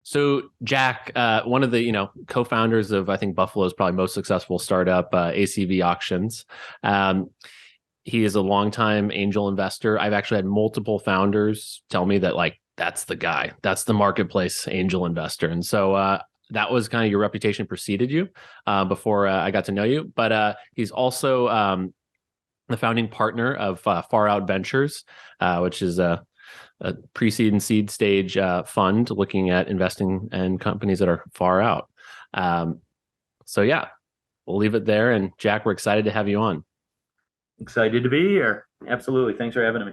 So Jack, one of the co-founders of I think Buffalo's probably most successful startup, ACV Auctions. Um, he is a longtime angel investor. I've actually had multiple founders tell me that like that's the guy, that's the marketplace angel investor, and so that was kind of your reputation preceded you before I got to know you. But he's also the founding partner of Far Out Ventures, which is a pre-seed and seed stage fund looking at investing in companies that are far out. So yeah, we'll leave it there. And Jack, we're excited to have you on. Excited to be here. Absolutely. Thanks for having me.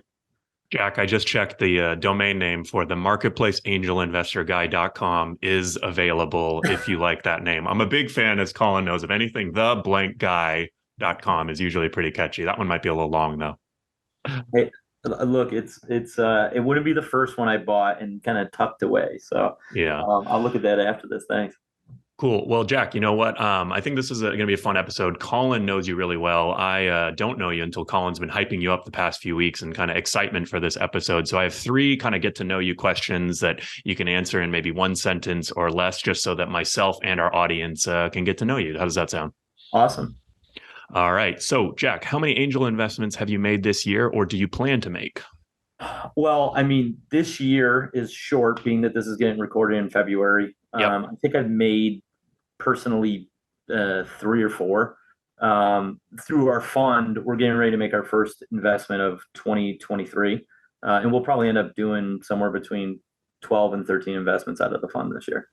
Jack, I just checked the domain name for the marketplaceangelinvestorguy.com is available if you like that name. I'm a big fan, as Colin knows, of anything theblankguy.com is usually pretty catchy. That one might be a little long though. Hey, look, it wouldn't be the first one I bought and kind of tucked away. So Yeah. I'll look at that after this. Thanks. Cool. Well, Jack, you know what? I think this is going to be a fun episode. Colin knows you really well. I don't know you until Colin's been hyping you up the past few weeks and kind of excitement for this episode. So I have three kind of get to know you questions that you can answer in maybe one sentence or less, just so that myself and our audience can get to know you. How does that sound? Awesome. All right. So, Jack, how many angel investments have you made this year, or do you plan to make? Well, I mean, this year is short, being that this is getting recorded in February. Yep. I think I've made personally three or four. Through our fund, we're getting ready to make our first investment of 2023. And we'll probably end up doing somewhere between 12 and 13 investments out of the fund this year.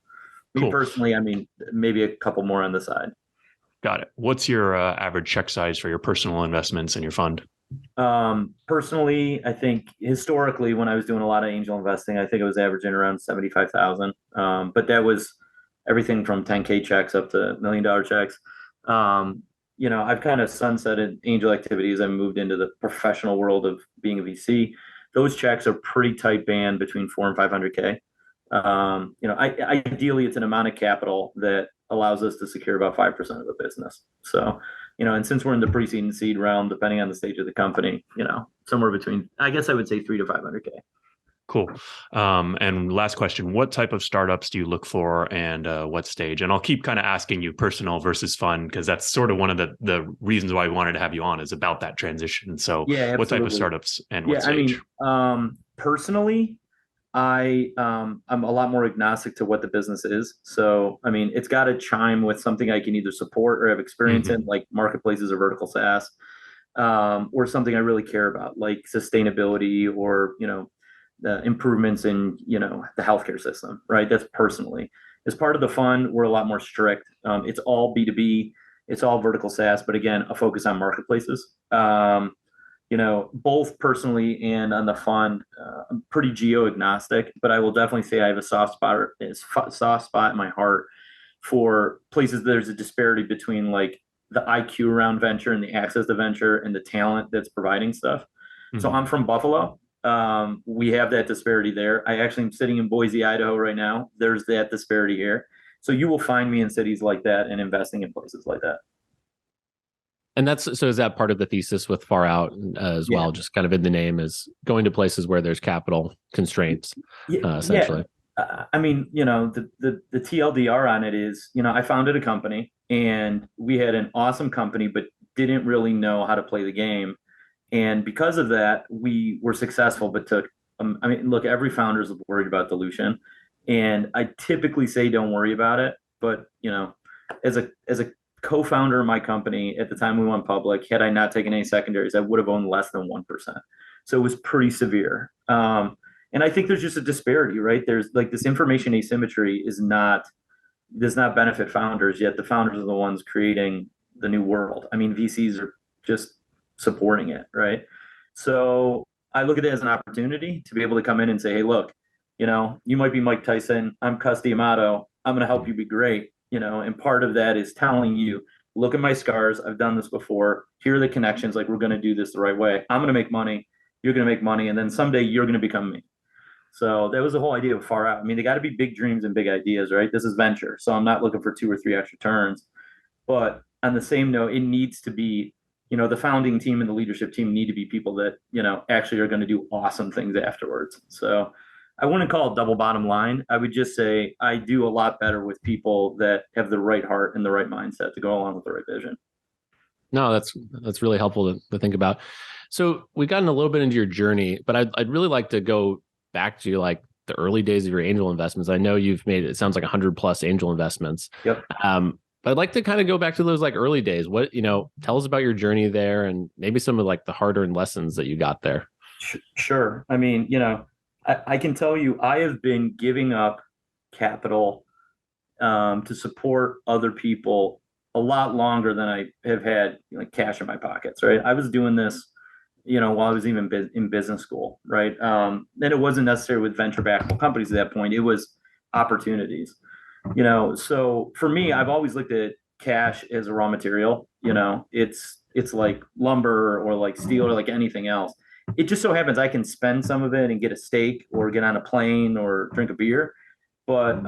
Me Cool. personally, I mean, maybe a couple more on the side. Got it. What's your average check size for your personal investments in your fund? Personally, I think historically, when I was doing a lot of angel investing, I think it was averaging around 75,000. But that was everything from 10K checks up to $1 million checks. I've kind of sunsetted angel activities. I moved into the professional world of being a VC. Those checks are pretty tight band between 4 and 500K. Ideally, it's an amount of capital that allows us to secure about 5% of the business. So, and since we're in the pre-seed and seed realm, depending on the stage of the company, somewhere between, I guess I would say 3 to 500K. Cool. And last question, what type of startups do you look for and what stage? And I'll keep kind of asking you personal versus fun, because that's sort of one of the reasons why we wanted to have you on is about that transition. So yeah, what type of startups and what stage? I mean, personally, I'm a lot more agnostic to what the business is. So, I mean, it's got to chime with something I can either support or have experience in, like marketplaces or vertical SaaS, or something I really care about, like sustainability or, the improvements in, the healthcare system, right? That's personally. As part of the fund, we're a lot more strict. It's all B2B, it's all vertical SaaS, but again, a focus on marketplaces. Both personally and on the fund, I'm pretty geo agnostic, but I will definitely say I have a soft spot in my heart for places there's a disparity between like the IQ around venture and the access to venture and the talent that's providing stuff. Mm-hmm. So I'm from Buffalo. We have that disparity there. I actually am sitting in Boise, Idaho right now. There's that disparity here. So you will find me in cities like that and investing in places like that. And is that part of the thesis with Far Out as well? Just kind of in the name is going to places where there's capital constraints, essentially. I mean, the TLDR on it is, I founded a company and we had an awesome company, but didn't really know how to play the game. And because of that, we were successful, but took, look, every founder is worried about dilution. And I typically say, don't worry about it. But, as a co-founder of my company at the time we went public, had I not taken any secondaries, I would have owned less than 1%. So it was pretty severe. And I think there's just a disparity, right? There's like this information asymmetry does not benefit founders, yet the founders are the ones creating the new world. I mean, VCs are just supporting it, right? So I look at it as an opportunity to be able to come in and say, hey, look, you might be Mike Tyson, I'm Cus D'Amato, I'm going to help you be great. And part of that is telling you, look at my scars. I've done this before. Here are the connections. Like, we're going to do this the right way. I'm going to make money. You're going to make money. And then someday you're going to become me. So that was the whole idea of Far Out. I mean, they got to be big dreams and big ideas, right? This is venture. So I'm not looking for 2 or 3 extra turns. But on the same note, it needs to be, the founding team and the leadership team need to be people that, actually are going to do awesome things afterwards. So I wouldn't call it double bottom line. I would just say I do a lot better with people that have the right heart and the right mindset to go along with the right vision. No, that's really helpful to think about. So we've gotten a little bit into your journey, but I'd really like to go back to like the early days of your angel investments. I know you've made, it sounds like 100 plus angel investments. Yep. But I'd like to kind of go back to those like early days. What, tell us about your journey there and maybe some of like the hard earned lessons that you got there. Sure. I mean, I can tell you, I have been giving up capital to support other people a lot longer than I have had cash in my pockets, right? I was doing this, while I was even in business school, right? And it wasn't necessarily with venture backable companies at that point. It was opportunities, So for me, I've always looked at cash as a raw material. It's like lumber or like steel or like anything else. It just so happens I can spend some of it and get a steak or get on a plane or drink a beer. But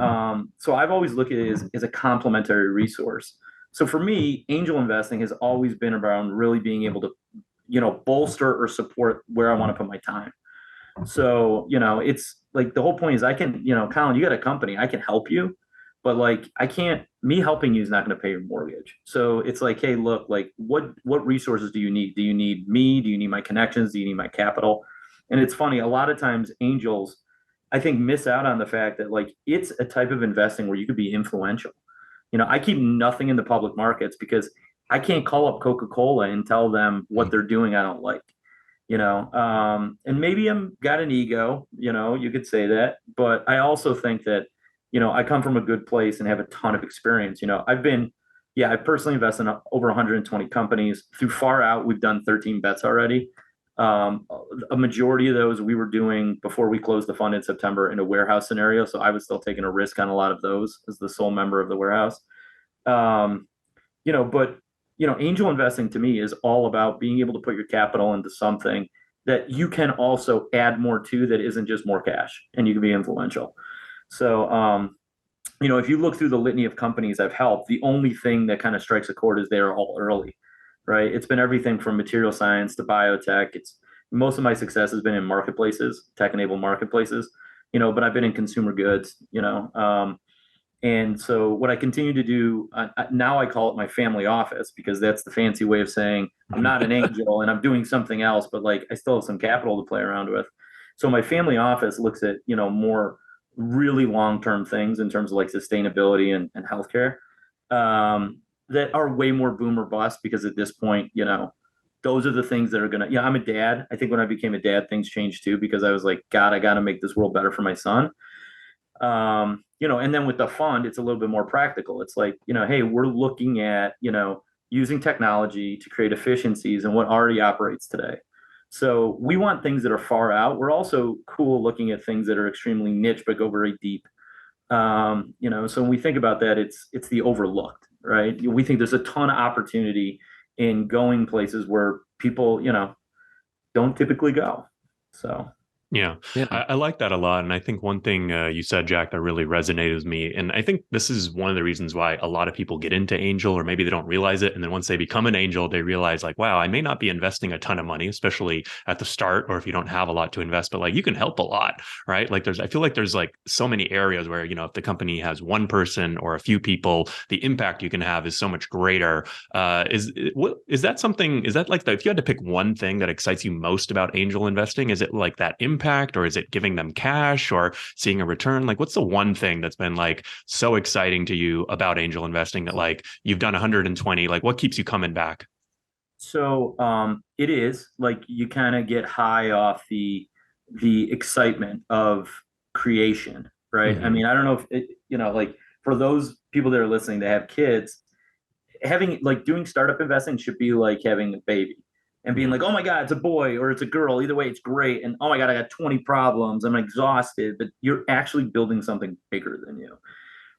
so I've always looked at it as a complementary resource. So for me, angel investing has always been around really being able to, bolster or support where I want to put my time. So, it's like the whole point is I can, Colin, you got a company, I can help you, but like I can't, me helping you is not going to pay your mortgage. So it's like, hey, look, like what resources do you need? Do you need me? Do you need my connections? Do you need my capital? And it's funny, a lot of times angels, I think, miss out on the fact that like it's a type of investing where you could be influential. I keep nothing in the public markets because I can't call up Coca-Cola and tell them what they're doing I don't like. And maybe I'm got an ego, you could say that, but I also think that, I come from a good place and have a ton of experience. I've personally invested in over 120 companies. Through Far Out, we've done 13 bets already. A majority of those we were doing before we closed the fund in September in a warehouse scenario. So I was still taking a risk on a lot of those as the sole member of the warehouse. But angel investing to me is all about being able to put your capital into something that you can also add more to that isn't just more cash and you can be influential. So, if you look through the litany of companies I've helped, the only thing that kind of strikes a chord is they're all early, right? It's been everything from material science to biotech. Most of my success has been in marketplaces, tech-enabled marketplaces, but I've been in consumer goods, and so what I continue to do now, I call it my family office because that's the fancy way of saying I'm not an angel and I'm doing something else, but like I still have some capital to play around with. So my family office looks at, more really long-term things in terms of like sustainability and healthcare that are way more boom or bust because at this point, those are the things that are going to, I'm a dad. I think when I became a dad, things changed too, because I was like, God, I got to make this world better for my son. And then with the fund, it's a little bit more practical. It's like, hey, we're looking at, using technology to create efficiencies in what already operates today. So we want things that are far out. We're also cool looking at things that are extremely niche, but go very deep. So when we think about that, it's the overlooked, right? We think there's a ton of opportunity in going places where people, don't typically go. So. Yeah, I like that a lot. And I think one thing you said, Jack, that really resonated with me. And I think this is one of the reasons why a lot of people get into angel, or maybe they don't realize it. And then once they become an angel, they realize like, wow, I may not be investing a ton of money, especially at the start, or if you don't have a lot to invest, but like you can help a lot, right? Like I feel like there's like so many areas where, if the company has one person or a few people, the impact you can have is so much greater. Is that like if you had to pick one thing that excites you most about angel investing, is it like that impact, or is it giving them cash or seeing a return? Like, what's the one thing that's been like so exciting to you about angel investing that like you've done 120, like what keeps you coming back? So it is like you kind of get high off the excitement of creation, right? Mm-hmm. I mean, I don't know if it, like for those people that are listening that have kids, having like doing startup investing should be like having a baby and being like, oh my God, it's a boy or it's a girl. Either way, it's great. And oh my God, I got 20 problems. I'm exhausted, but you're actually building something bigger than you.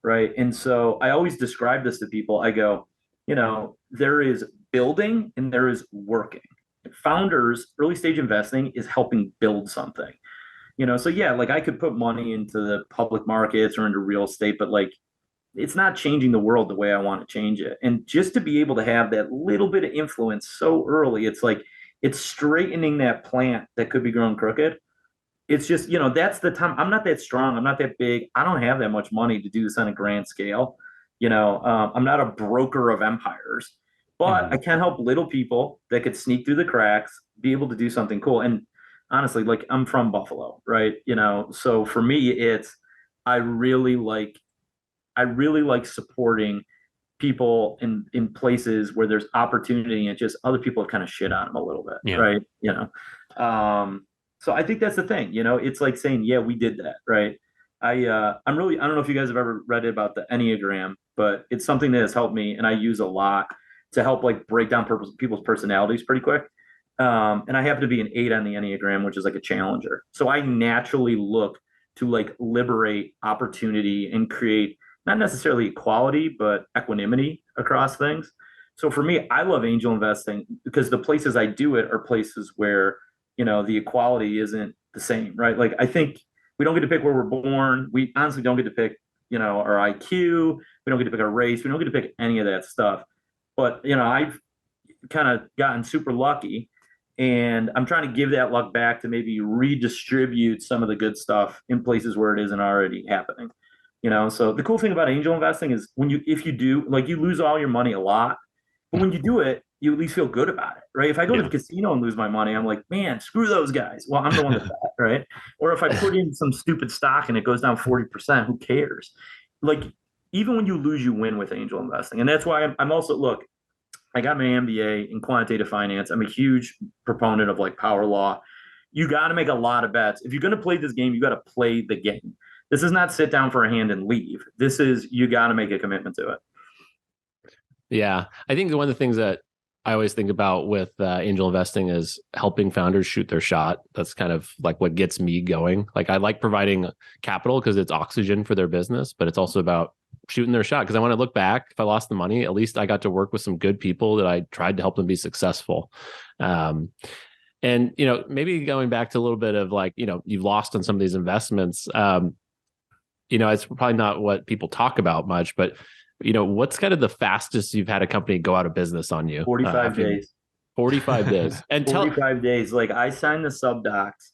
Right. And so I always describe this to people. I go, there is building and there is working. Founders, early stage investing is helping build something. So yeah, like I could put money into the public markets or into real estate, but like it's not changing the world the way I want to change it. And just to be able to have that little bit of influence so early, it's like it's straightening that plant that could be grown crooked. it's just, that's the time. I'm not that strong. I'm not that big. I don't have that much money to do this on a grand scale. I'm not a broker of empires, but I can help little people that could sneak through the cracks, be able to do something cool. And honestly, like, I'm from Buffalo, right? So for me, I really like, I really like supporting people in places where there's opportunity and just other people have kind of shit on them a little bit, Yeah. right? So I think that's the thing. It's like saying, yeah, we did that, right? I don't know if you guys have ever read about the Enneagram, but it's something that has helped me and I use a lot to help like break down people's personalities pretty quick. And I happen to be an 8 on the Enneagram, which is like a challenger. So I naturally look to like liberate opportunity and create not necessarily equality, but equanimity across things. So for me, I love angel investing because the places I do it are places where, the equality isn't the same, right? Like, I think we don't get to pick where we're born. We honestly don't get to pick, our IQ. We don't get to pick our race. We don't get to pick any of that stuff. But, I've kind of gotten super lucky and I'm trying to give that luck back to maybe redistribute some of the good stuff in places where it isn't already happening. So the cool thing about angel investing is if you do, like, you lose all your money a lot, but when you do it, you at least feel good about it, right? If I go to the casino and lose my money, I'm like, man, screw those guys. Well, I'm the one that's bad, right? Or if I put in some stupid stock and it goes down 40%, who cares? Like, even when you lose, you win with angel investing. And that's why I'm also, look, I got my MBA in quantitative finance. I'm a huge proponent of like power law. You got to make a lot of bets. If you're going to play this game, you got to play the game. This is not sit down for a hand and leave. This is, you got to make a commitment to it. Yeah. I think one of the things that I always think about with angel investing is helping founders shoot their shot. That's kind of like what gets me going. Like, I like providing capital because it's oxygen for their business, but it's also about shooting their shot because I want to look back. If I lost the money, at least I got to work with some good people that I tried to help them be successful. And, maybe going back to a little bit of like, you've lost on some of these investments. It's probably not what people talk about much, but what's kind of the fastest you've had a company go out of business on you? 45 days. 45 days. And 45 days. Like, I signed the sub docs,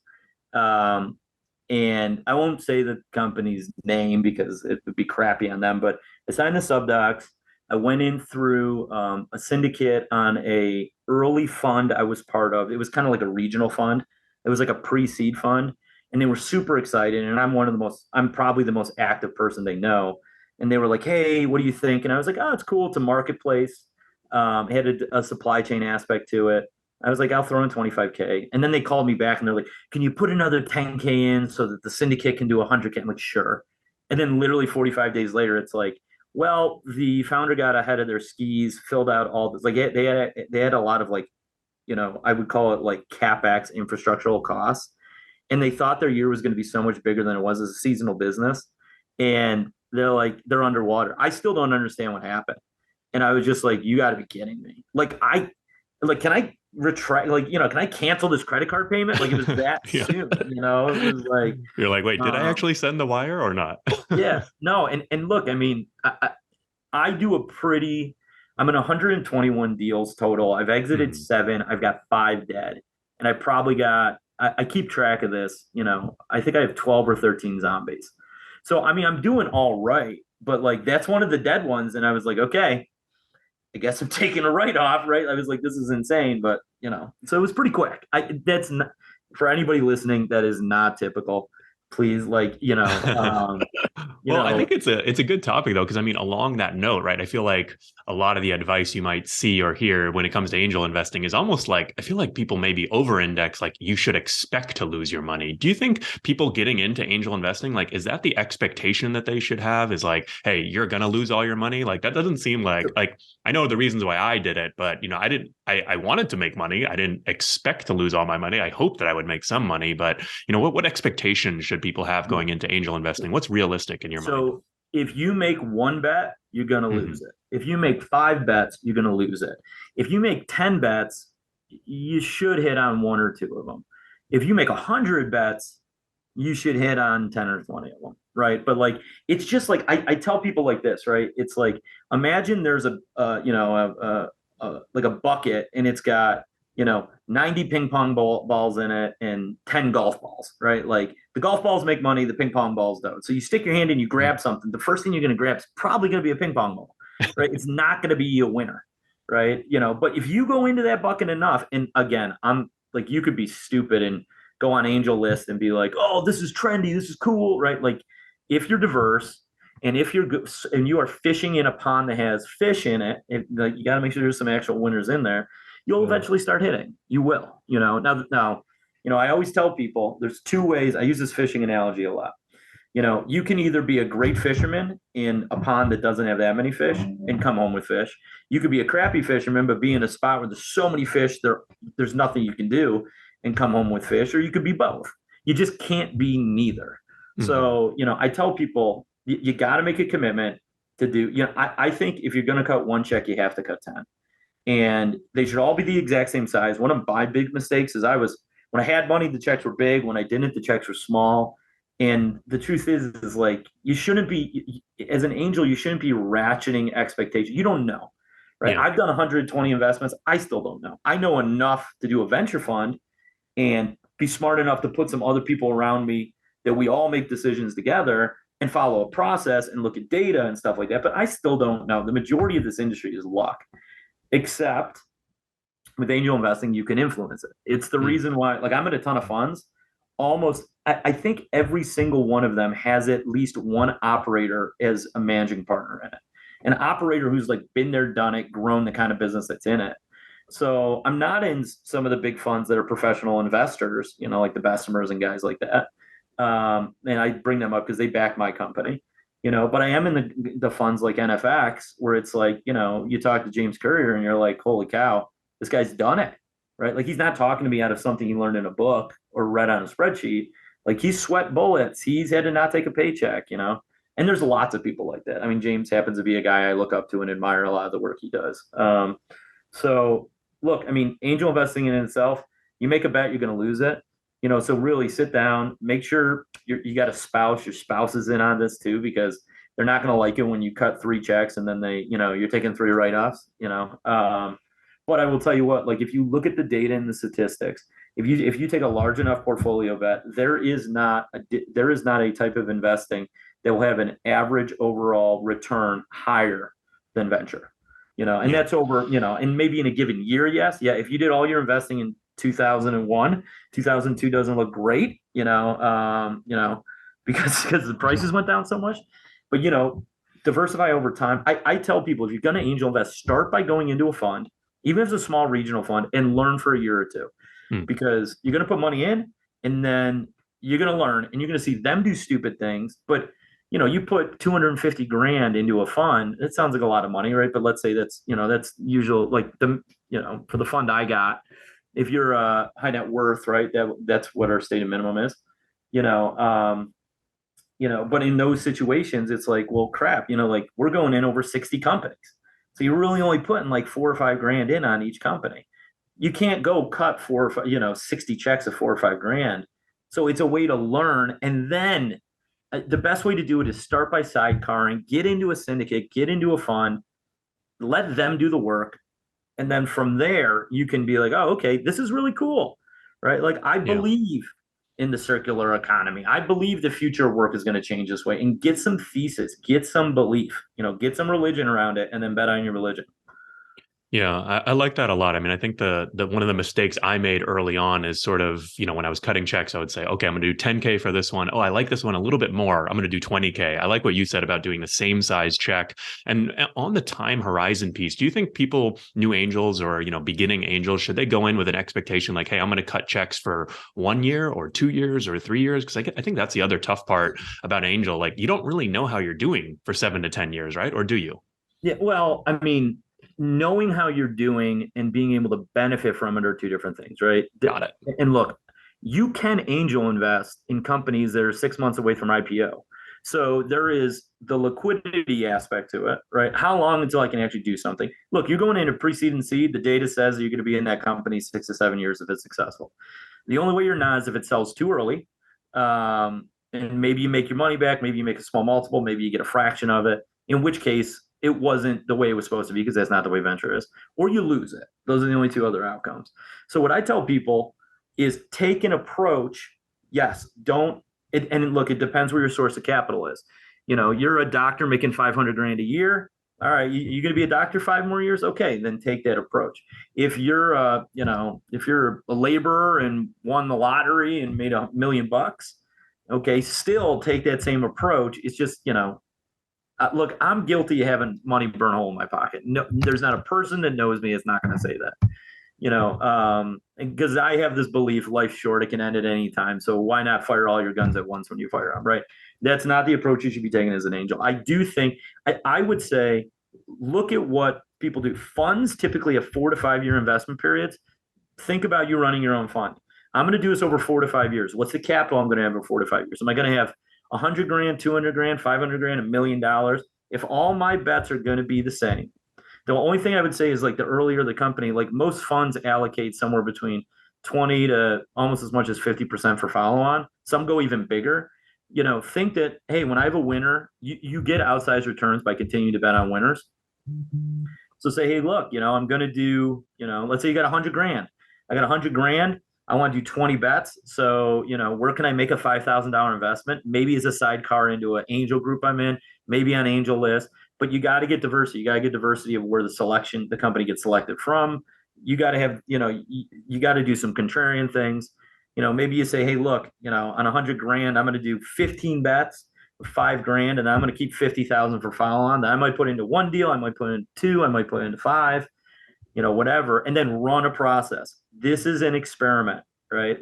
and I won't say the company's name because it would be crappy on them, but I signed the sub docs. I went in through a syndicate on a early fund I was part of. It was kind of like a regional fund. It was like a pre-seed fund, and they were super excited. And I'm probably the most active person they know. And they were like, hey, what do you think? And I was like, oh, it's cool. It's a marketplace. It had a supply chain aspect to it. I was like, I'll throw in 25K. And then they called me back and they're like, can you put another 10K in so that the syndicate can do 100K? I'm like, sure. And then literally 45 days later, it's like, well, the founder got ahead of their skis, filled out all this. Like, they had a lot of like, I would call it like CapEx infrastructural costs. And they thought their year was going to be so much bigger than it was as a seasonal business. And they're underwater. I still don't understand what happened. And I was just like, you got to be kidding me. Can I retract, can I cancel this credit card payment? Like, it was that soon, it was like, you're like, wait, did I actually send the wire or not? Yeah, no. And look, I mean, I do I'm in 121 deals total. I've exited 7. I've got 5 dead. And I probably I keep track of this, I think I have 12 or 13 zombies. So, I mean, I'm doing all right, but like, that's one of the dead ones. And I was like, okay, I guess I'm taking a write-off, right? I was like, this is insane, but so it was pretty quick. That's not, for anybody listening, that is not typical. Please, like, I think it's a good topic though, because I mean, along that note, right? I feel like a lot of the advice you might see or hear when it comes to angel investing is almost like, I feel like people maybe over-index, like, you should expect to lose your money. Do you think people getting into angel investing, like, is that the expectation that they should have? Is like, hey, you're gonna lose all your money? Like, that doesn't seem like I know the reasons why I did it, but I wanted to make money. I didn't expect to lose all my money. I hoped that I would make some money, but what expectations should people have going into angel investing? What's realistic in your mind? So if you make 1 bet, you're going to lose it. If you make 5 bets, you're going to lose it. If you make 10 bets, you should hit on 1 or 2 of them. If you make 100 bets, you should hit on 10 or 20 of them, right? But like, it's just like, I tell people like this, right? It's like, imagine there's like a bucket and it's got 90 ping pong balls in it and 10 golf balls, right? Like the golf balls make money, the ping pong balls don't. So you stick your hand in, you grab something. The first thing you're going to grab is probably going to be a ping pong ball, right? It's not going to be a winner, right? But if you go into that bucket enough, and again, I'm like, you could be stupid and go on Angel List and be like, oh, this is trendy, this is cool, right? Like if you're diverse and if you're good and you are fishing in a pond that has fish in it, like you got to make sure there's some actual winners in there. You'll eventually start hitting. You will, now, I always tell people there's two ways. I use this fishing analogy a lot. You can either be a great fisherman in a pond that doesn't have that many fish and come home with fish. You could be a crappy fisherman, but be in a spot where there's so many fish, there's nothing you can do and come home with fish, or you could be both. You just can't be neither. Mm-hmm. So, I tell people you got to make a commitment to do, I think if you're going to cut one check, you have to cut 10. And they should all be the exact same size. One of my big mistakes is when I had money, the checks were big. When I didn't, the checks were small. And the truth is like, you shouldn't be, as an angel, you shouldn't be ratcheting expectations. You don't know, right? Yeah. I've done 120 investments. I still don't know. I know enough to do a venture fund and be smart enough to put some other people around me that we all make decisions together and follow a process and look at data and stuff like that. But I still don't know. The majority of this industry is luck. Except with angel investing, you can influence it. It's the reason why, like, I'm in a ton of funds. I think every single one of them has at least one operator as a managing partner in it. An operator who's like been there, done it, grown the kind of business that's in it. So I'm not in some of the big funds that are professional investors, like the Bessemers and guys like that. And I bring them up because they back my company. But I am in the funds like NFX where it's like, you talk to James Courier and you're like, holy cow, this guy's done it, right? Like he's not talking to me out of something he learned in a book or read on a spreadsheet. Like he's sweat bullets. He's had to not take a paycheck, and there's lots of people like that. I mean, James happens to be a guy I look up to and admire a lot of the work he does. So look, I mean, angel investing in itself, you make a bet, you're going to lose it. So really sit down, make sure you got a spouse, your spouse is in on this too, because they're not going to like it when you cut 3 checks and then you're taking 3 write-offs, but I will tell you what, like if you look at the data and the statistics, if you take a large enough portfolio bet, there is not a type of investing that will have an average overall return higher than venture, and that's over, and maybe in a given year. Yes. Yeah. If you did all your investing in 2001, 2002 doesn't look great, because the prices went down so much, but diversify over time. I tell people, if you're going to angel invest, start by going into a fund, even if it's a small regional fund, and learn for a year or two, because you're going to put money in and then you're going to learn and you're going to see them do stupid things. But you put 250 grand into a fund, it sounds like a lot of money, right? But let's say that's usual, like for the fund I got, if you're a high net worth, right, that's what our stated minimum is, but in those situations, it's like, well, crap, like we're going in over 60 companies. So you're really only putting like 4 or 5 grand in on each company. You can't go cut 60 checks of 4 or 5 grand. So it's a way to learn. And then the best way to do it is start by sidecarring, get into a syndicate, get into a fund, let them do the work. And then from there, you can be like, oh, okay, this is really cool, right? Like I believe in the circular economy. I believe the future of work is going to change this way, and get some thesis, get some belief, get some religion around it, and then bet on your religion. Yeah, I like that a lot. I mean, I think the one of the mistakes I made early on is sort of, when I was cutting checks, I would say, okay, I'm going to do 10K for this one. Oh, I like this one a little bit more. I'm going to do 20K. I like what you said about doing the same size check. And on the time horizon piece, do you think people, new angels or, beginning angels, should they go in with an expectation like, hey, I'm going to cut checks for 1 year or 2 years or 3 years? Because I think that's the other tough part about angel. Like you don't really know how you're doing for 7 to 10 years, right? Or do you? Yeah, well, I mean, knowing how you're doing and being able to benefit from it are two different things, right? Got it. And look, you can angel invest in companies that are 6 months away from IPO. So there is the liquidity aspect to it, right? How long until I can actually do something? Look, you're going into pre-seed and seed. The data says that you're going to be in that company 6 to 7 years if it's successful. The only way you're not is if it sells too early. And maybe you make your money back. Maybe you make a small multiple. Maybe you get a fraction of it, in which case it wasn't the way it was supposed to be, because that's not the way venture is, or you lose it. Those are the only two other outcomes. So what I tell people is take an approach. Yes, don't. And look, it depends where your source of capital is. You're a doctor making 500 grand a year. All right, you're going to be a doctor 5 more years. Okay, then take that approach. If you're, if you're a laborer and won the lottery and made $1 million, okay, still take that same approach. It's just, look, I'm guilty of having money burn a hole in my pocket. No, there's not a person that knows me is not going to say that. Because I have this belief, life's short, it can end at any time. So why not fire all your guns at once when you fire them, right? That's not the approach you should be taking as an angel. I do think, I would say, look at what people do. Funds typically have 4 to 5 year investment periods. Think about you running your own fund. I'm going to do this over 4 to 5 years. What's the capital I'm going to have over 4 to 5 years? Am I going to have 100 grand, 200 grand, 500 grand, $1 million? If all my bets are going to be the same, the only thing I would say is, like, the earlier the company, like most funds allocate somewhere between 20 to almost as much as 50% for follow-on. Some go even bigger. Think that, hey, when I have a winner, you get outsized returns by continuing to bet on winners. So say, hey, look, I'm going to do, let's say you got 100 grand. I got 100 grand. I want to do 20 bets. So, where can I make a $5,000 investment? Maybe as a sidecar into an angel group I'm in, maybe on Angel List. But you got to get diversity. You got to get diversity of where the company gets selected from. You got to have, you got to do some contrarian things. Maybe you say, hey, look, on 100 grand, I'm going to do 15 bets with 5 grand, and I'm going to keep 50,000 for follow on. I might put into one deal. I might put into 2. I might put into 5, whatever, and then run a process. This is an experiment, right?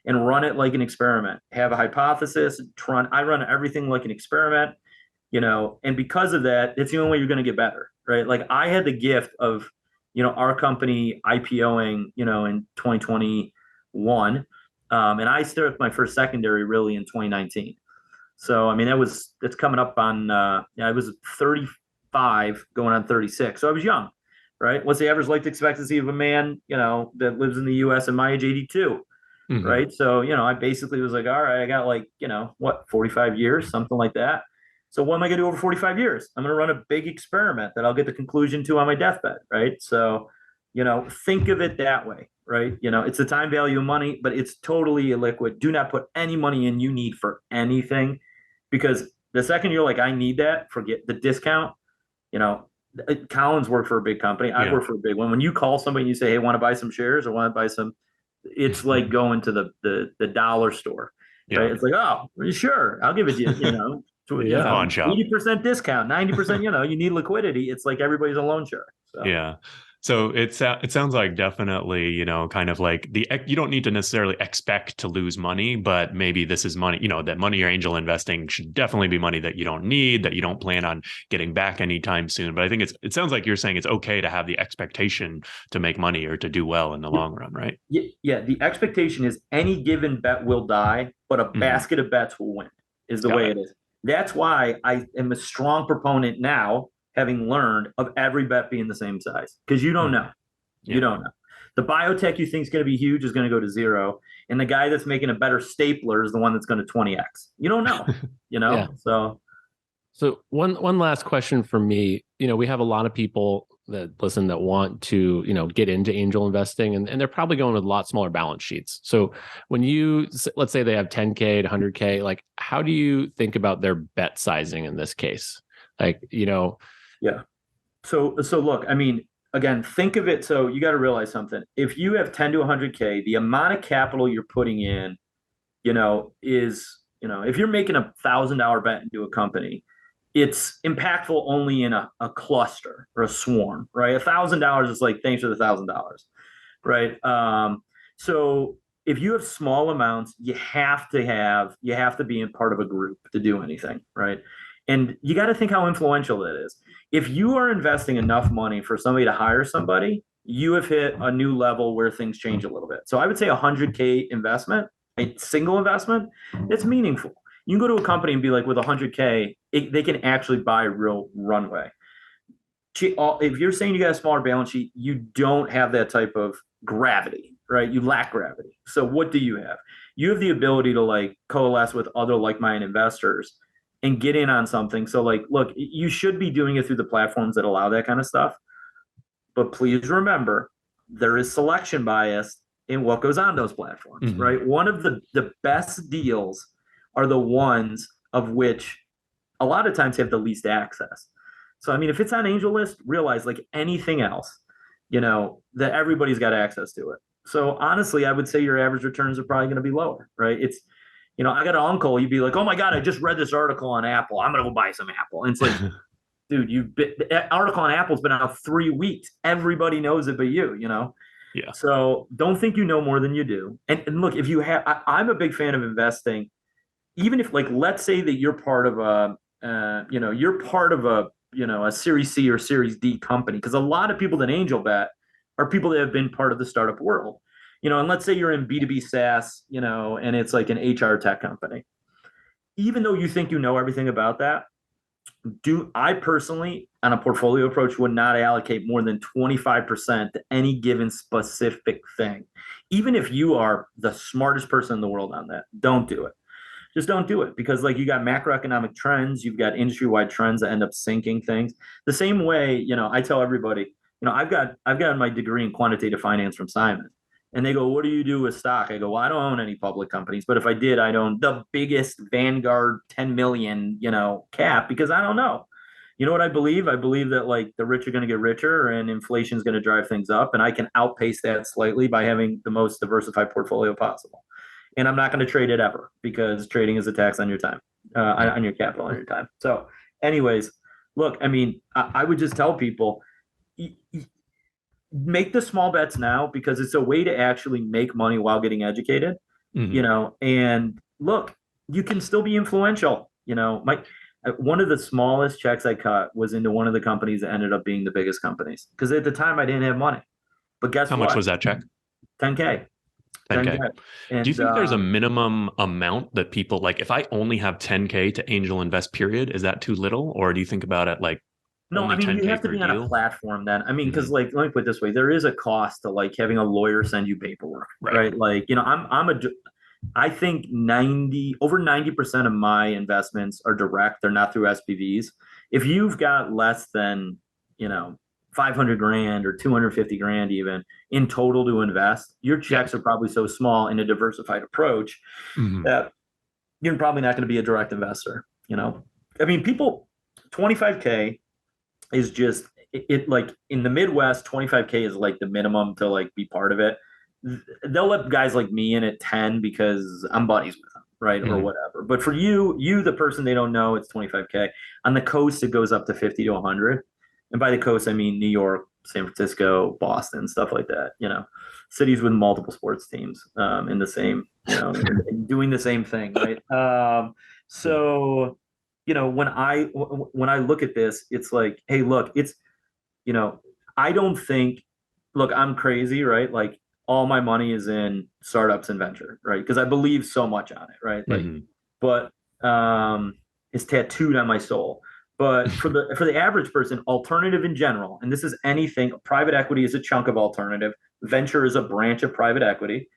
And run it like an experiment. Have a hypothesis. I run everything like an experiment. And because of that, it's the only way you're going to get better, right? Like, I had the gift of, our company IPOing, in 2021. And I started my first secondary really in 2019. So, I mean, it's coming up on, I was 35 going on 36. So I was young, right? What's the average life expectancy of a man, that lives in the US at my age, 82, mm-hmm. Right? So, I basically was like, all right, I got 45 years, something like that. So what am I going to do over 45 years? I'm going to run a big experiment that I'll get the conclusion to on my deathbed, right? So, think of it that way, right? It's the time value of money, but it's totally illiquid. Do not put any money in you need for anything, because the second you're like, I need that, forget the discount. Colin's worked for a big company. I work for a big one. When you call somebody and you say, hey, want to buy some shares or want to buy some, it's like going to the dollar store, right? It's like, oh, sure, I'll give it to you, 80% discount, 90%, you need liquidity. It's like everybody's a loan shark. So. Yeah. So it sounds like definitely, kind of like you don't need to necessarily expect to lose money, but maybe this is money, that money you're angel investing should definitely be money that you don't need, that you don't plan on getting back anytime soon. But I think it sounds like you're saying it's okay to have the expectation to make money or to do well in the long run, right? Yeah. The expectation is any given bet will die, but a basket of bets will win is the way it is. That's why I am a strong proponent now, having learned, of every bet being the same size, because you don't know. Yeah. You don't know. The biotech you think is going to be huge is going to go to 0, and the guy that's making a better stapler is the one that's going to 20x. You don't know. Yeah. So one last question for me. We have a lot of people that listen that want to get into angel investing, and they're probably going with a lot smaller balance sheets. So when let's say they have 10K to 100K, like, how do you think about their bet sizing in this case? Yeah. So look, I mean, again, think of it. So you got to realize something. If you have 10 to 100K, the amount of capital you're putting in, is, if you're making $1,000 bet into a company, it's impactful only in a cluster or a swarm, right? $1,000 is like, thanks for the $1,000, right? So if you have small amounts, you have to be in part of a group to do anything, right? And you got to think how influential that is. If you are investing enough money for somebody to hire somebody, you have hit a new level where things change a little bit. So I would say 100K investment, a single investment, it's meaningful. You can go to a company and be like, with 100K, they can actually buy real runway. If you're saying you got a smaller balance sheet, you don't have that type of gravity, right? You lack gravity. So what do you have? You have the ability to coalesce with other like-minded investors and get in on something. So like, look, you should be doing it through the platforms that allow that kind of stuff. But please remember, there is selection bias in what goes on those platforms, right? One of the best deals are the ones of which a lot of times have the least access. So, I mean, if it's on AngelList, realize like anything else, that everybody's got access to it. So honestly, I would say your average returns are probably going to be lower, right? It's, I got an uncle, you'd be like, oh my God, I just read this article on Apple. I'm going to go buy some Apple. And it's like, dude, the article on Apple's been out 3 weeks. Everybody knows it but you. Yeah. So don't think you know more than you do. And look, if you have, I'm a big fan of investing, even if like, let's say that you're part of a Series C or Series D company, because a lot of people that angel bet are people that have been part of the startup world, and let's say you're in B2B SaaS, and it's like an HR tech company. Even though you think you know everything about that, I personally, on a portfolio approach, would not allocate more than 25% to any given specific thing. Even if you are the smartest person in the world on that, don't do it. Just don't do it, because like you got macroeconomic trends, you've got industry-wide trends that end up sinking things. The same way, I tell everybody, I've got my degree in quantitative finance from Simon. And they go, what do you do with stock? I go, well, I don't own any public companies, but if I did, I'd own the biggest Vanguard 10 million, cap, because I don't know. You know what I believe? I believe that like the rich are going to get richer and inflation is going to drive things up. And I can outpace that slightly by having the most diversified portfolio possible. And I'm not going to trade it ever, because trading is a tax on your time, on your capital, on your time. So anyways, look, I mean, I would just tell people, make the small bets now, because it's a way to actually make money while getting educated, and look, you can still be influential. One of the smallest checks I cut was into one of the companies that ended up being the biggest companies, because at the time I didn't have money. But guess How what? much was that check? 10K. 10K. And, do you think there's a minimum amount that people like, if I only have 10K to angel invest period, is that too little? Or do you think about it like, no, I mean, you have to be on a platform then. I mean, because like, let me put it this way, there is a cost to like having a lawyer send you paperwork, right? Like, I think over 90% of my investments are direct. They're not through SPVs. If you've got less than, 500 grand or 250 grand even in total to invest, your checks are probably so small in a diversified approach that you're probably not going to be a direct investor. I mean, 25K is just it like in the Midwest, 25K is like the minimum to like be part of it. They'll let guys like me in at 10 because I'm buddies with them, right? Or whatever. But for you, the person they don't know, it's 25K. On the coast, it goes up to 50 to 100. And by the coast, I mean New York, San Francisco, Boston, stuff like that. Cities with multiple sports teams in the same, doing the same thing, right? So, when I look at this, it's like, hey, look, it's, I don't think, look, I'm crazy, right? Like all my money is in startups and venture, right? Because I believe so much on it, right? Like, but it's tattooed on my soul. But for the average person, alternative in general, and this is anything, private equity is a chunk of alternative. Venture is a branch of private equity.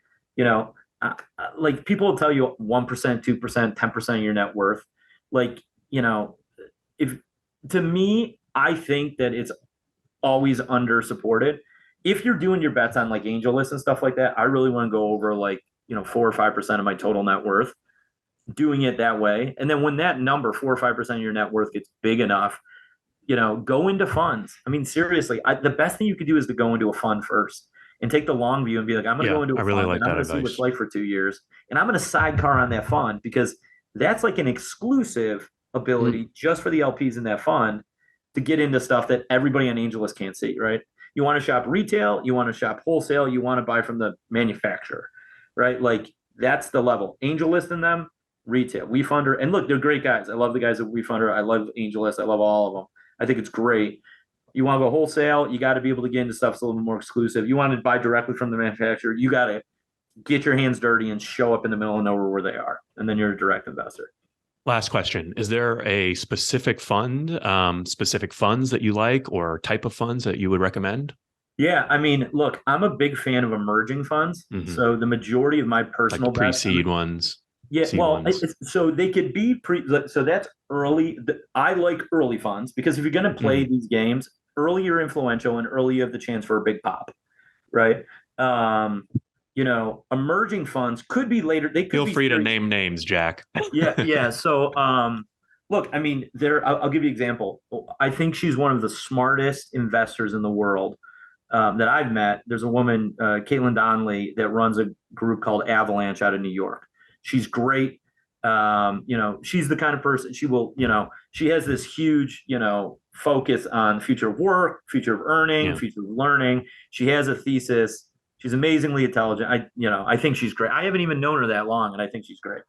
Like people will tell you 1%, 2%, 10% of your net worth. Like, if to me, I think that it's always under supported. If you're doing your bets on like AngelList and stuff like that, I really want to go over like, 4 or 5% of my total net worth, doing it that way. And then when that number, 4 or 5% of your net worth gets big enough, go into funds. I mean, seriously, the best thing you could do is to go into a fund first and take the long view and be like, I'm going to go into a fund and I'm going to see what's like for 2 years. And I'm going to sidecar on that fund, because that's like an exclusive ability just for the LPs in that fund to get into stuff that everybody on AngelList can't see, right? You want to shop retail, you want to shop wholesale, you want to buy from the manufacturer, right? Like that's the level. AngelList in them, retail, WeFunder, and look, they're great guys. I love the guys at WeFunder. I love AngelList. I love all of them. I think it's great. You want to go wholesale, you got to be able to get into stuff that's a little more exclusive. You want to buy directly from the manufacturer, you got to get your hands dirty and show up in the middle of nowhere where they are, and then you're a direct investor. Last question. Is there a specific fund, specific funds that you like, or type of funds that you would recommend? Yeah, I mean, look, I'm a big fan of emerging funds. So the majority of my personal like pre-seed ones. Yeah, seed well, ones? so they could be so that's early. I like early funds because if you're going to play these games, early you're influential and early you have the chance for a big pop, right? Um, emerging funds could be later. They could Feel be free to name names, Jack. yeah. So, look, I mean, I'll give you an example. I think she's one of the smartest investors in the world that I've met. There's a woman, Caitlin Donnelly, that runs a group called Avalanche out of New York. She's great. She's the kind of person she will, she has this huge, focus on future of work, future of earning, future of learning. She has a thesis. She's amazingly intelligent. I think she's great. I haven't even known her that long, and I think she's great.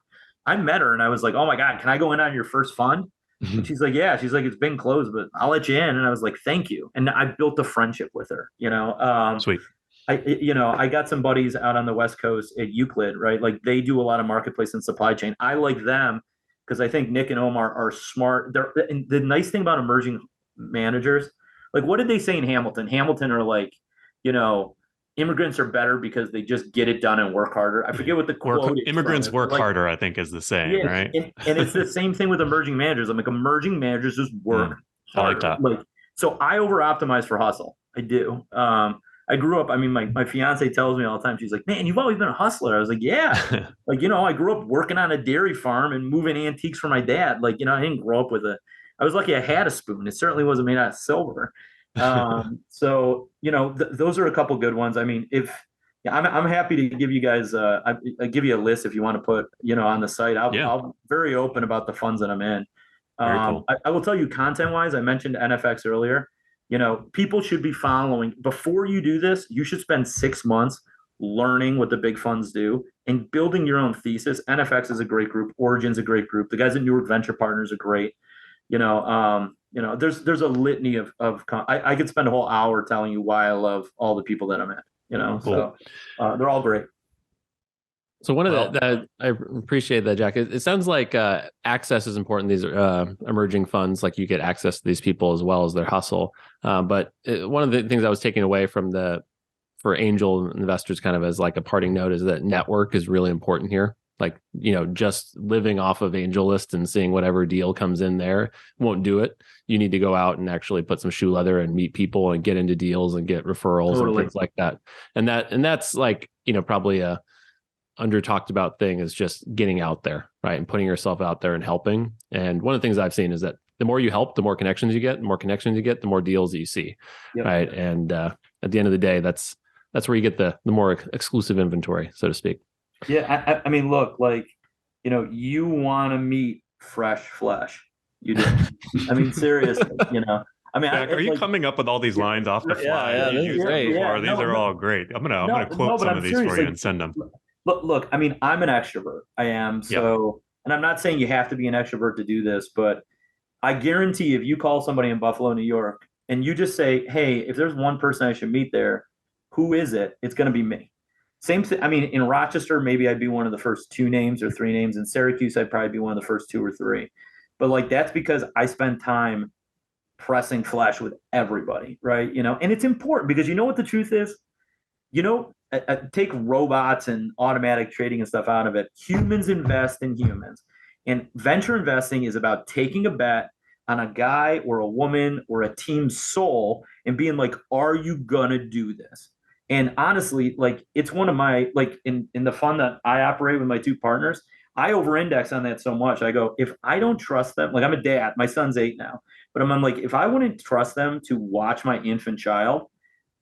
I met her and I was like, "Oh my God, can I go in on your first fund?" And she's like, "Yeah." She's like, "It's been closed, but I'll let you in." And I was like, "Thank you." And I built a friendship with her. Sweet. I got some buddies out on the West Coast at Euclid, right? Like they do a lot of marketplace and supply chain. I like them because I think Nick and Omar are smart. And the nice thing about emerging managers, like what did they say in Hamilton? Hamilton are like, immigrants are better because they just get it done and work harder. I forget what the quote is. Immigrants work harder, I think is the saying, yeah, right? and it's the same thing with emerging managers. I'm like, emerging managers just work harder. I like that. So I over optimize for hustle. I do. I grew up, I mean, my fiance tells me all the time, she's like, "Man, you've always been a hustler." I was like, "Yeah." I grew up working on a dairy farm and moving antiques for my dad. I didn't grow up with I was lucky I had a spoon. It certainly wasn't made out of silver. Those are a couple good ones. I mean, I'm happy to give you guys, I give you a list if you want to put, on the site. I'll very open about the funds that I'm in. Cool. I will tell you content wise, I mentioned NFX earlier. People should be following before you do this. You should spend 6 months learning what the big funds do and building your own thesis. NFX is a great group. Origin's a great group. The guys at Newark Venture Partners are great. There's a litany of I could spend a whole hour telling you why I love all the people that I'm at. Cool. So they're all great. So one of that I appreciate that, Jack. It sounds like access is important. These emerging funds, like you get access to these people as well as their hustle. But one of the things I was taking away from for angel investors, kind of as like a parting note, is that network is really important here. Like, just living off of AngelList and seeing whatever deal comes in there won't do it. You need to go out and actually put some shoe leather and meet people and get into deals and get referrals and things like that. And that's like, probably a under talked about thing is just getting out there, right? And putting yourself out there and helping. And one of the things I've seen is that the more you help, the more connections you get, the more connections you get, the more deals that you see. Yep. Right. And at the end of the day, that's where you get the more exclusive inventory, so to speak. Yeah. I mean, look, you want to meet fresh flesh. You do. I mean, seriously, I mean, Jack, are you coming up with all these lines off the fly? Yeah, these are all great. I'm gonna quote some of these for you and send them. Look, I mean, I'm an extrovert. I am. So, and I'm not saying you have to be an extrovert to do this, but I guarantee if you call somebody in Buffalo, New York, and you just say, "Hey, if there's one person I should meet there, who is it?" It's going to be me. Same thing. I mean, in Rochester, maybe I'd be one of the first 2 names or 3 names. In Syracuse, I'd probably be one of the first 2 or 3. But that's because I spend time pressing flesh with everybody, right? And it's important because you know what the truth is? Take robots and automatic trading and stuff out of it. Humans invest in humans. And venture investing is about taking a bet on a guy or a woman or a team's soul and being like, are you going to do this? And honestly, it's one of my, in the fund that I operate with my 2 partners, I over-index on that so much. I go, if I don't trust them, I'm a dad, my son's 8 now, but I'm like, if I wouldn't trust them to watch my infant child,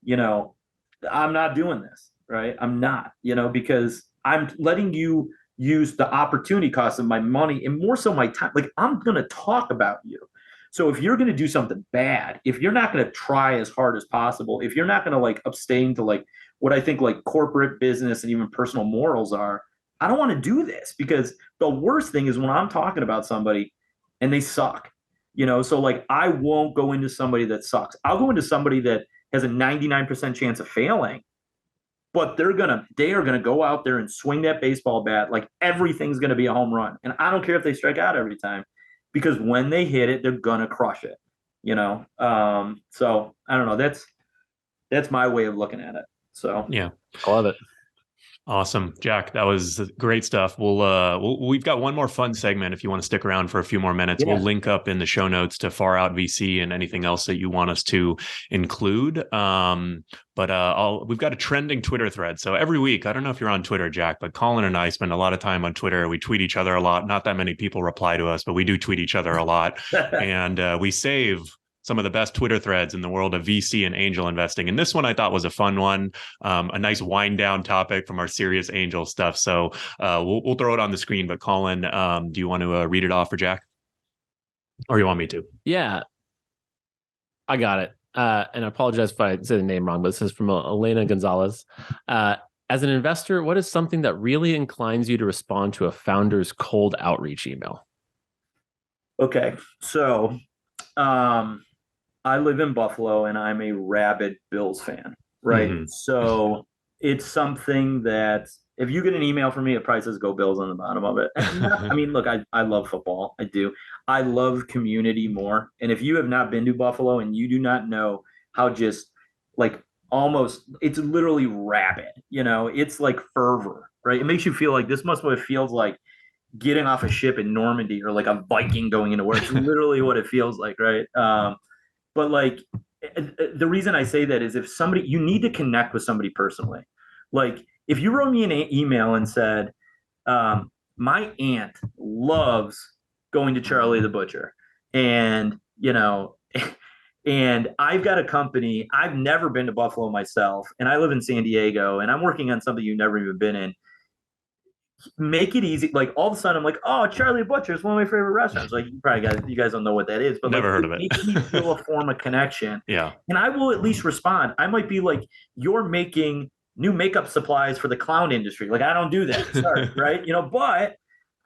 I'm not doing this, right? I'm not, because I'm letting you use the opportunity cost of my money and more so my time. I'm going to talk about you. So if you're going to do something bad, if you're not going to try as hard as possible, if you're not going to abstain to what I think corporate business and even personal morals are, I don't want to do this because the worst thing is when I'm talking about somebody and they suck, so I won't go into somebody that sucks. I'll go into somebody that has a 99% chance of failing, but they are gonna go out there and swing that baseball bat everything's gonna be a home run. And I don't care if they strike out every time, because when they hit it, they're gonna crush it. So I don't know. That's my way of looking at it. So yeah, I love it. Awesome, Jack. That was great stuff. We've got one more fun segment. If you want to stick around for a few more minutes, Yeah. we'll link up in the show notes to Far Out VC and anything else that you want us to include. We've got a trending Twitter thread. So every week, I don't know if you're on Twitter, Jack, but Colin and I spend a lot of time on Twitter. We tweet each other a lot. Not that many people reply to us, but we do tweet each other a lot, and we save some of the best Twitter threads in the world of VC and angel investing. And this one I thought was a fun one, a nice wind down topic from our serious angel stuff. So we'll throw it on the screen. But Colin, do you want to read it off for Jack? Or you want me to? Yeah, I got it. And I apologize if I say the name wrong, but this is from Ileana González. As an investor, what is something that really inclines you to respond to a founder's cold outreach email? Okay, so I live in Buffalo and I'm a rabid Bills fan, right? Mm-hmm. So it's something that if you get an email from me, it probably says "Go Bills" on the bottom of it. I mean, look, I love football. I do. I love community more. And if you have not been to Buffalo and you do not know how just like almost, it's literally rabid, it's like fervor, right? It makes you feel like this must what it feels like getting off a ship in Normandy or like a Viking going into war. It's literally what it feels like, right? But like the reason I say that is if somebody, you need to connect with somebody personally. Like if you wrote me an email and said, my aunt loves going to Charlie the Butcher and, and I've got a company, I've never been to Buffalo myself and I live in San Diego and I'm working on something you've never even been in. Make it easy. Like all of a sudden, I'm like, oh, Charlie Butcher is one of my favorite restaurants. Like you guys don't know what that is, but never like, heard of it. Makes me feel a form of connection. Yeah, and I will at least respond. I might be like, you're making new makeup supplies for the clown industry. Like I don't do that, sorry, right? But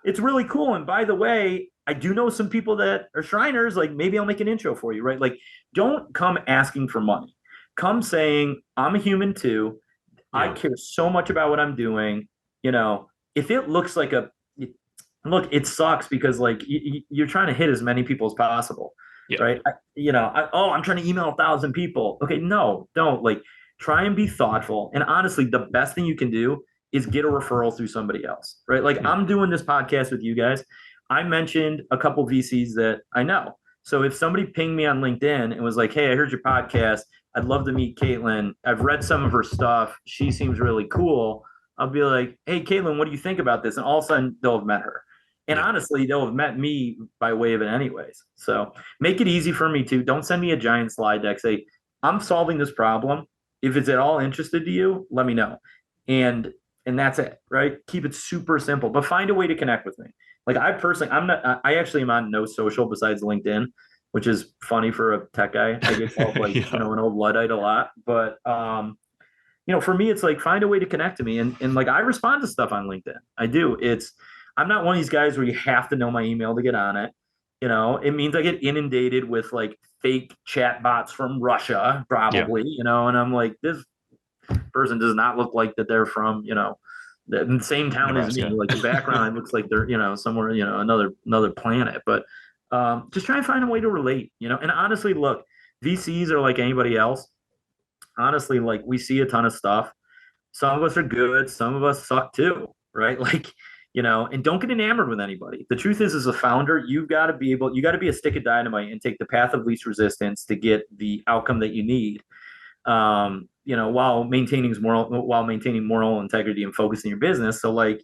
it's really cool. And by the way, I do know some people that are Shriners. Like maybe I'll make an intro for you, right? Like don't come asking for money. Come saying I'm a human too. Yeah. I care so much about what I'm doing. If it looks like look, it sucks because like you're trying to hit as many people as possible, right? I'm trying to email 1,000 people. Okay, no, don't. Like try and be thoughtful. And honestly, the best thing you can do is get a referral through somebody else, right? Like I'm doing this podcast with you guys. I mentioned a couple VCs that I know. So if somebody pinged me on LinkedIn and was like, hey, I heard your podcast. I'd love to meet Caitlin. I've read some of her stuff. She seems really cool. I'll be like, hey, Caitlin, what do you think about this? And all of a sudden, they'll have met her. And honestly, they'll have met me by way of it anyways. So make it easy for me too. Don't send me a giant slide deck. Say, I'm solving this problem. If it's at all interested to you, let me know. And that's it, right? Keep it super simple, but find a way to connect with me. Like I actually am on no social besides LinkedIn, which is funny for a tech guy. I get called like, an old Luddite a lot, but, for me, it's like find a way to connect to me. And like I respond to stuff on LinkedIn. I do. I'm not one of these guys where you have to know my email to get on it. It means I get inundated with like fake chat bots from Russia, probably, and I'm like, this person does not look like that they're from, the same town Nebraska. As me. Like the background looks like they're, somewhere, another planet. But just try and find a way to relate, and honestly, look, VCs are like anybody else. Honestly, like we see a ton of stuff. Some of us are good. Some of us suck too, right? Like, and don't get enamored with anybody. The truth is, as a founder, you got to be a stick of dynamite and take the path of least resistance to get the outcome that you need. While maintaining moral integrity and focusing your business. So like,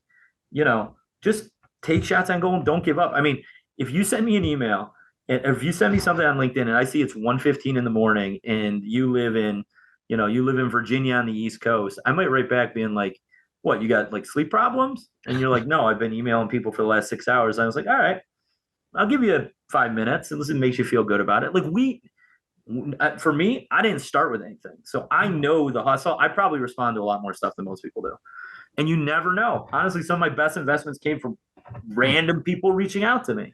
just take shots on goal and don't give up. I mean, if you send me an email, if you send me something on LinkedIn and I see it's 1:15 in the morning and you live in Virginia on the East Coast, I might write back being like, what, you got like sleep problems? And you're like, no, I've been emailing people for the last 6 hours. And I was like, all right, I'll give you 5 minutes and listen, makes you feel good about it. Like for me, I didn't start with anything. So I know the hustle. I probably respond to a lot more stuff than most people do. And you never know. Honestly, some of my best investments came from random people reaching out to me,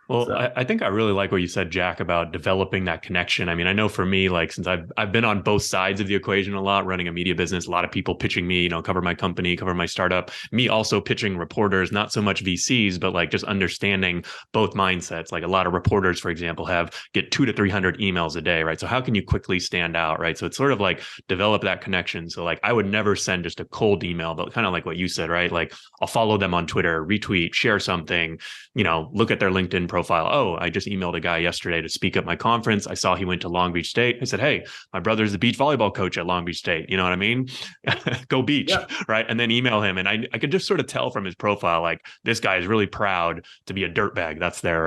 Well, So I think I really like what you said, Jack, about developing that connection. I mean, I know for me, like since I've been on both sides of the equation a lot, running a media business, a lot of people pitching me, cover my company, cover my startup, me also pitching reporters, not so much VCs, but like just understanding both mindsets. Like a lot of reporters, for example, get 200 to 300 emails a day, right? So how can you quickly stand out, right? So it's sort of like develop that connection. So like I would never send just a cold email, but kind of like what you said, right? Like I'll follow them on Twitter, retweet, share something, look at their LinkedIn profile. Oh, I just emailed a guy yesterday to speak at my conference. I saw he went to Long Beach State. I said, hey, my brother's the beach volleyball coach at Long Beach State. You know what I mean? Go beach, yeah, right? And then email him. And I could just sort of tell from his profile, like this guy is really proud to be a dirtbag. That's their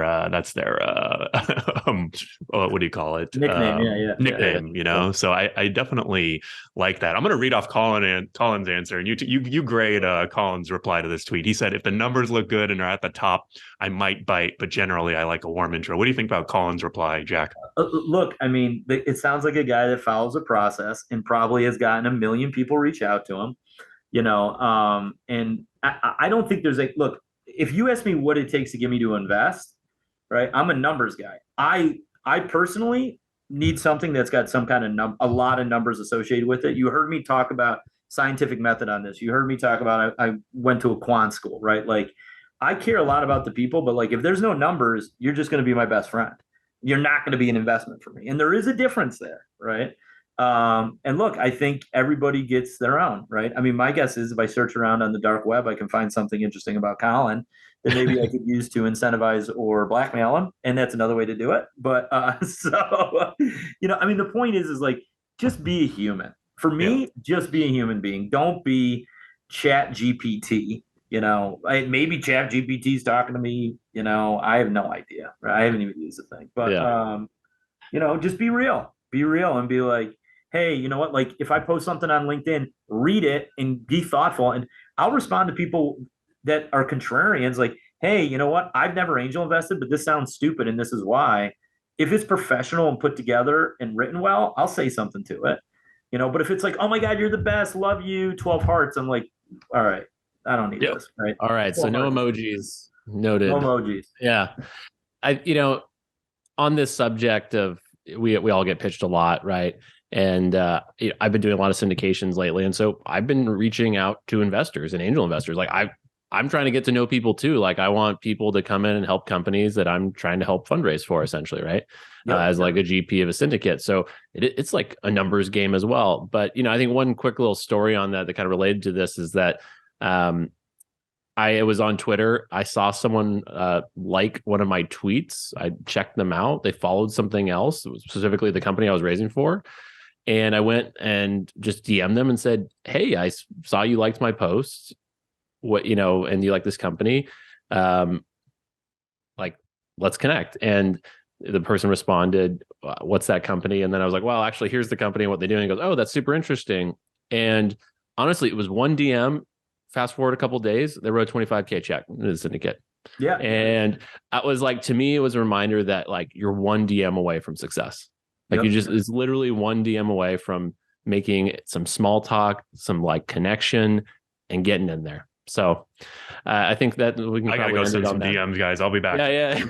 what do you call it? nickname. Yeah. Nickname, So I definitely like that. I'm going to read off Colin's answer, and you grade Colin's reply to this tweet. He said, if the numbers look good and are at the top, I might bite, but generally I like a warm intro. What do you think about Colin's reply, Jack? Look, I mean, it sounds like a guy that follows a process and probably has gotten a million people reach out to him, and I don't think there's look, if you ask me what it takes to get me to invest, right? I'm a numbers guy. I personally need something that's got some kind of a lot of numbers associated with it. You heard me talk about scientific method on this. You heard me talk about I went to a quant school, right? Like I care a lot about the people, but like if there's no numbers, you're just going to be my best friend. You're not going to be an investment for me. And there is a difference there, right? And look, I think everybody gets their own, right? I mean, my guess is if I search around on the dark web, I can find something interesting about Colin that maybe I could use to incentivize or blackmail him. And that's another way to do it. But I mean, the point is like, just be a human. For me, just be a human being. Don't be Chat GPT. Maybe Chat GPT's talking to me. I have no idea. Right? I haven't even used the thing. But just be real. Be real and be like, hey, you know what? Like if I post something on LinkedIn, read it and be thoughtful. And I'll respond to people that are contrarians like, hey, you know what? I've never angel invested, but this sounds stupid and this is why. If it's professional and put together and written well, I'll say something to it. But if it's like, oh my God, you're the best, love you, 12 hearts, I'm like, all right, I don't need this, right? All right, so no emojis. Noted. No emojis. Yeah. On this subject of we all get pitched a lot, right? And I've been doing a lot of syndications lately, and so I've been reaching out to investors and angel investors. Like I'm trying to get to know people too. Like I want people to come in and help companies that I'm trying to help fundraise for, essentially, right? As like a GP of a syndicate. So it's like a numbers game as well. But I think one quick little story on that kind of related to this is that I was on Twitter. I saw someone like one of my tweets. I checked them out. They followed something else, specifically the company I was raising for. And I went and just DM'd them and said, hey, I saw you liked my post. And you like this company. Like, let's connect. And the person responded, what's that company? And then I was like, well, actually, here's the company and what they do. And he goes, oh, that's super interesting. And honestly, it was one DM. Fast forward a couple of days, they wrote a $25K check to the syndicate. Yeah. And I was like, to me, it was a reminder that like you're one DM away from success. Like it's literally one DM away from making some small talk, some like connection and getting in there. So I think that we can. I gotta go send some DMs, guys. I'll be back. Yeah.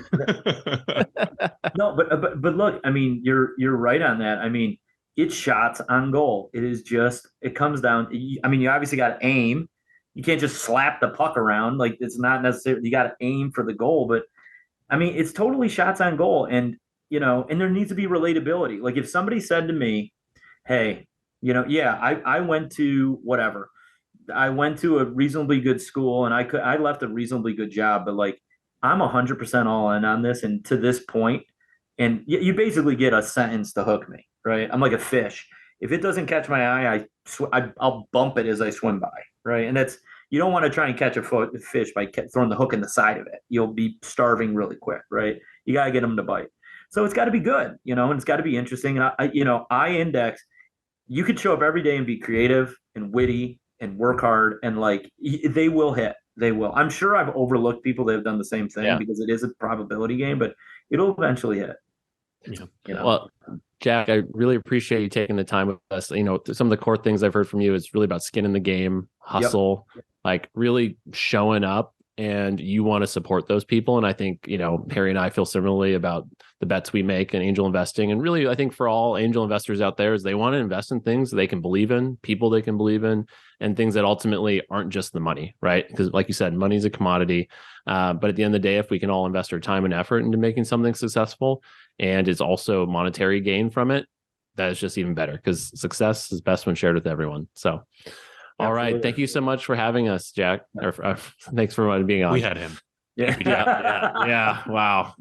No, but look, I mean, you're right on that. I mean, it's shots on goal. It comes down. I mean, you obviously got to aim. You can't just slap the puck around. Like it's not necessarily, you got to aim for the goal, but I mean, it's totally shots on goal. And, and there needs to be relatability. Like if somebody said to me, hey, I went to whatever, I went to a reasonably good school and I left a reasonably good job, but like, I'm 100% all in on this. And to this point, and you basically get a sentence to hook me, right? I'm like a fish. If it doesn't catch my eye, I'll bump it as I swim by, right? And you don't want to try and catch a fish by throwing the hook in the side of it. You'll be starving really quick, right? You got to get them to bite. So it's got to be good, and it's got to be interesting. And I index, you could show up every day and be creative and witty and work hard, and like they will hit. They will. I'm sure I've overlooked people that have done the same thing because it is a probability game, but it'll eventually hit. Yeah. Well, Jack, I really appreciate you taking the time with us. Some of the core things I've heard from you is really about skin in the game, hustle, like really showing up and you want to support those people. And I think, Perry and I feel similarly about the bets we make in angel investing. And really, I think for all angel investors out there is they want to invest in things they can believe in, people they can believe in, and things that ultimately aren't just the money, right? Because like you said, money is a commodity. But at the end of the day, if we can all invest our time and effort into making something successful and it's also monetary gain from it, that is just even better, because success is best when shared with everyone. So, all right. Absolutely. Thank you so much for having us, Jack. Thanks for being on. We had him. Yeah. Wow.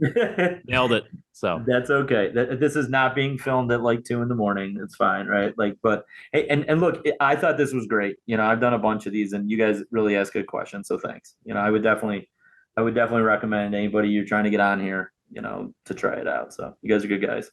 Nailed it. So that's okay. This is not being filmed at like 2 a.m. It's fine, right? Like, but hey, and look, I thought this was great. I've done a bunch of these, and you guys really ask good questions. So thanks. I would definitely recommend anybody you're trying to get on here, to try it out. So you guys are good guys.